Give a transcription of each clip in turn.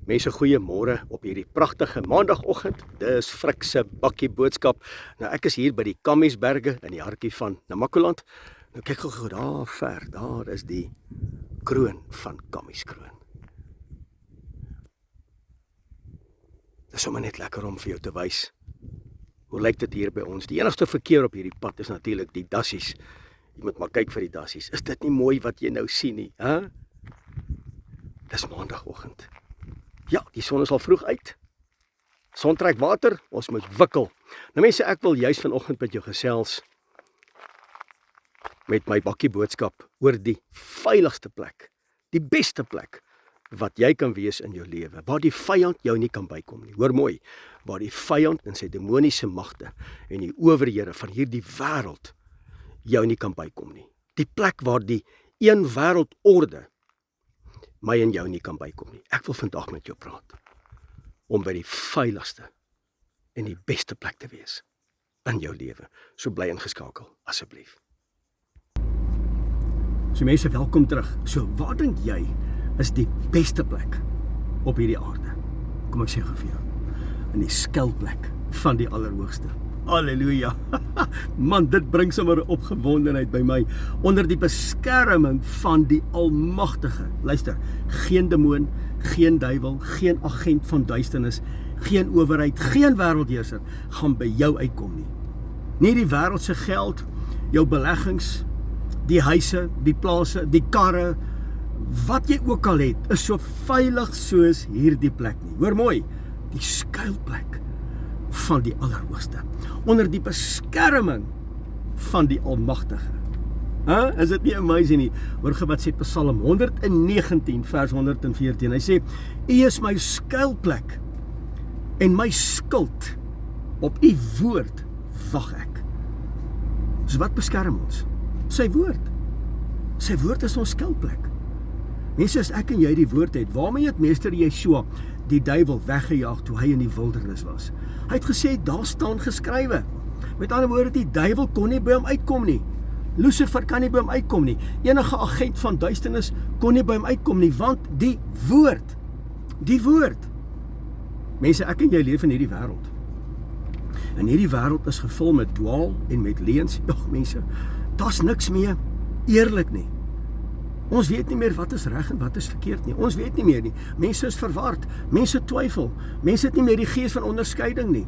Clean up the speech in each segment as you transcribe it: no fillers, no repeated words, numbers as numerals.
Mense, goeiemôre op hierdie pragtige maandagoggend. Dis Frik se bakkie boodskap. Nou ek is hier by die Kammiesberge in die hartjie van Namakoland. Nou kyk gou daar ver, daar is die kroon van Kammieskroon. Dis sommer net lekker om vir jou te wys. Hoe lyk dit hier by ons? Die enigste verkeer op hierdie pad is natuurlik die dassies. Jy moet maar kyk vir die dassies. Is dit nie mooi wat jy nou sien nie, hè? Dis maandagoggend. Ja, die son is al vroeg uit. Son trek water, ons moet wikkel. Nou mense, ek wil juis vanoggend met jou gesels met my bakkie boodskap oor die veiligste plek, die beste plek wat jy kan wees in jou lewe, waar die vyand jou nie kan bykom nie. Hoor mooi, waar die vyand en sy demoniese magte en die owerhede van hierdie wêreld jou nie kan bykom nie. Die plek waar die een wêreldorde my en jou nie kan bykom nie. Ek wil vandag met jou praat om by die veiligste en die beste plek te wees in jou lewe. So bly ingeskakel, asseblief. So mense, welkom terug. So wat dink jy is die beste plek op hierdie aarde? Kom ek sê gou vir jou. In die skuilplek van die Allerhoogste. Halleluja. Man, dit bring sommer opgewondenheid by my. Onder die beskerming van die Almagtige. Luister, geen demoon, geen duiwel, geen agent van duisternis, geen owerheid, geen wêreldheerser gaan by jou uitkom nie. Nie die wêreldse geld, jou beleggings, die huise, die plase, die karre, wat jy ook al het, is so veilig soos hierdie plek nie. Hoor mooi, die skuilplek van die Allerhoogste, onder die beskerming van die Almagtige. Is dit nie amazing nie? Hoor gou wat sê Psalm 119 vers 114. Hy sê: U is my skuilplek en my skild, op u woord wag ek. So wat beskerm ons? Sy woord. Sy woord is ons skuilplek. Mense, as ek en jy die woord het, waarmee het meester Yeshua die duiwel weggejaag toe hy in die wildernis was? Hy het gesê, daar staan geskrywe. Met ander woorde, die duiwel kon nie by hom uitkom nie. Lucifer kan nie by hom uitkom nie. Enige agent van duisternis kon nie by hom uitkom nie, want die woord. Mense, ek en jy leef in hierdie wêreld. En hierdie wêreld is gevul met dwaal en met leuns. Ag mense, daar's niks meer eerlik nie. Ons weet nie meer wat is reg en wat is verkeerd nie. Ons weet nie meer nie. Mense is verward. Mense twyfel. Mense het nie meer die gees van onderskeiding nie.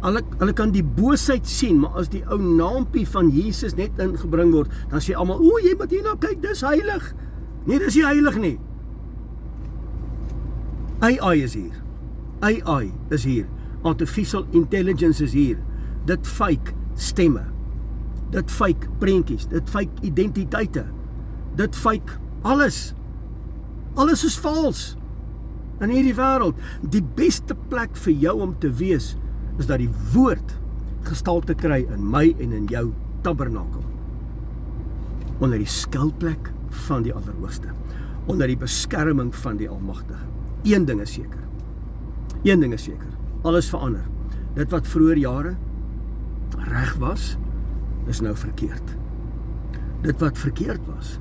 Hulle kan die boosheid sien, maar as die ou naampie van Jesus net ingebring word, dan sê almal, "O, jy moet hierna kyk, dis heilig." Nee, dis nie heilig nie. AI is hier. AI is hier. Artificial intelligence is hier. Dit fake stemme. Dit fake prentjies. Dit fake identiteite. Dit fake alles. Alles is vals in hierdie wêreld. Die beste plek vir jou om te wees is dat die woord gestalte kry in my en in jou tabernakel. Onder die skuilplek van die Allerhoogste. Onder die beskerming van die Almagtige. Een ding is seker. Alles verander. Dit wat vroeër jare reg was, is nou verkeerd. Dit wat verkeerd was,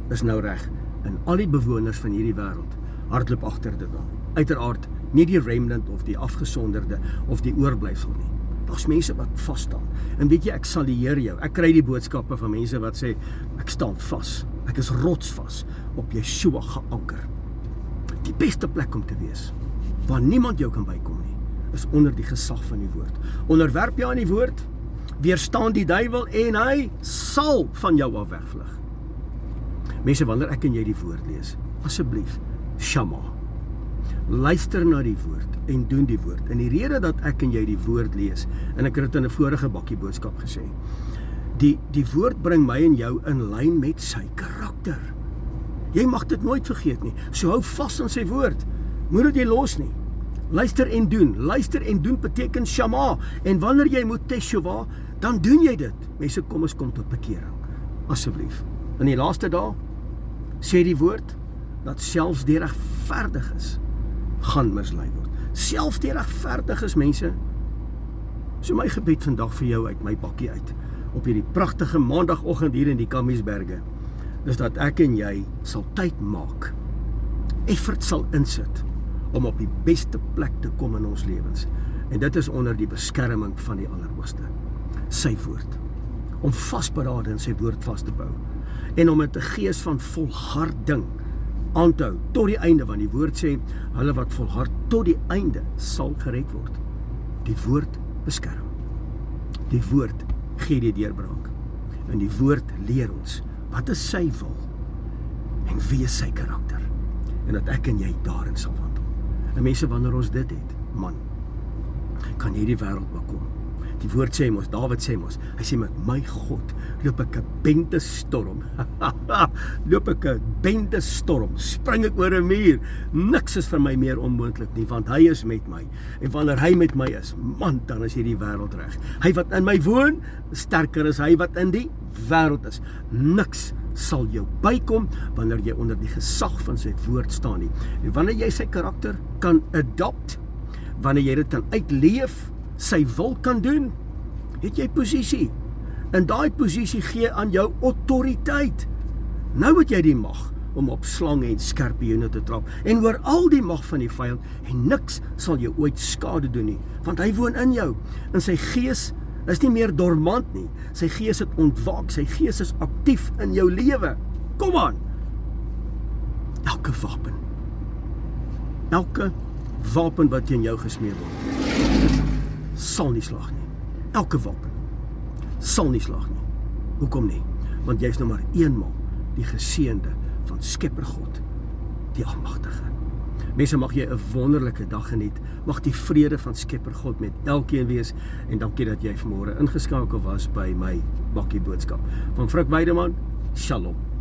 is nou reg. En al die bewoners van hierdie wêreld hardloop agter dit aan. Uiteraard nie die remnant of die afgesonderde of die oorblyfsel nie. Daar's mense wat vas staan. En weet jy, ek salieer jou. Ek kry die boodskappe van mense wat sê, ek staan vas. Ek is rotsvas op Yeshua geanker. Die beste plek om te wees, waar niemand jou kan bykom nie, is onder die gesag van die woord. Onderwerp jou aan die woord, weerstaan die duiwel en hy sal van jou af wegvlug. Mense, wanneer ek en jy die woord lees, asseblief, Shama. Luister na die woord en doen die woord. En die rede dat ek en jy die woord lees, en ek het dit in 'n vorige bakkie boodskap gesê, die woord bring my en jou in lyn met sy karakter. Jy mag dit nooit vergeet nie. So hou vas aan sy woord. Moet dit nie los nie. Luister en doen. Luister en doen beteken Shama. En wanneer jy moet Teshuvah, dan doen jy dit. Mense, kom ons kom tot bekering. Asseblief. In die laaste dae sê die woord dat selfs die regverdiges gaan mislei word. Selfs die regverdiges, mense. So my gebed vandag vir jou uit my bakkie uit, op hierdie pragtige maandagoggend hier in die Kammiesberge, is dat ek en jy sal tyd maak, effort sal insit, om op die beste plek te kom in ons lewens. En dit is onder die beskerming van die Allerhoogste. Sy woord. Om vasberade in sy woord vas te bou. En om met 'n gees van volharding aan te hou tot die einde, want die woord sê, hulle wat volhard tot die einde sal gered word. Die woord beskerm. Die woord gee die deurbraak. En die woord leer ons, wat is sy wil? En wie is sy karakter? En dat ek en jy daarin sal wandel. En mense, wanneer ons dit het, man, kan hierdie wêreld bekom. Die woord sê mos, Dawid sê mos, hy sê met my God, loop ek 'n bendestorm. Loop ek 'n bendestorm, spring ek oor 'n muur. Niks is vir my meer onmoontlik nie, want hy is met my. En wanneer hy met my is, man, dan is hierdie wêreld reg. Hy wat in my woon, sterker is hy wat in die wêreld is. Niks sal jou bykom wanneer jy onder die gesag van sy woord staan nie. En wanneer jy sy karakter kan adopt, wanneer jy dit kan uitleef, sy wil kan doen, het jy posisie. En daai posisie gee aan jou autoriteit. Nou het jy die mag om op slange en skorpioene te trap en oor al die mag van die vyand, en niks sal jou ooit skade doen nie, want hy woon in jou. En sy gees is nie meer dormant nie. Sy gees het ontwaak, sy gees is aktief in jou lewe. Kom aan. Elke wapen wat teen jou gesmeer word, sal nie slag nie. Elke wapen sal nie slag nie. Hoekom nie? Want jy is nou maar eenmaal die geseënde van Skepper God, die Almagtige. Mense, mag jy 'n wonderlike dag geniet. Mag die vrede van Skepper God met elkeen wees, en dankie dat jy vanmôre ingeskakel was by my bakkie boodskap. Van Frik Weideman, Shalom.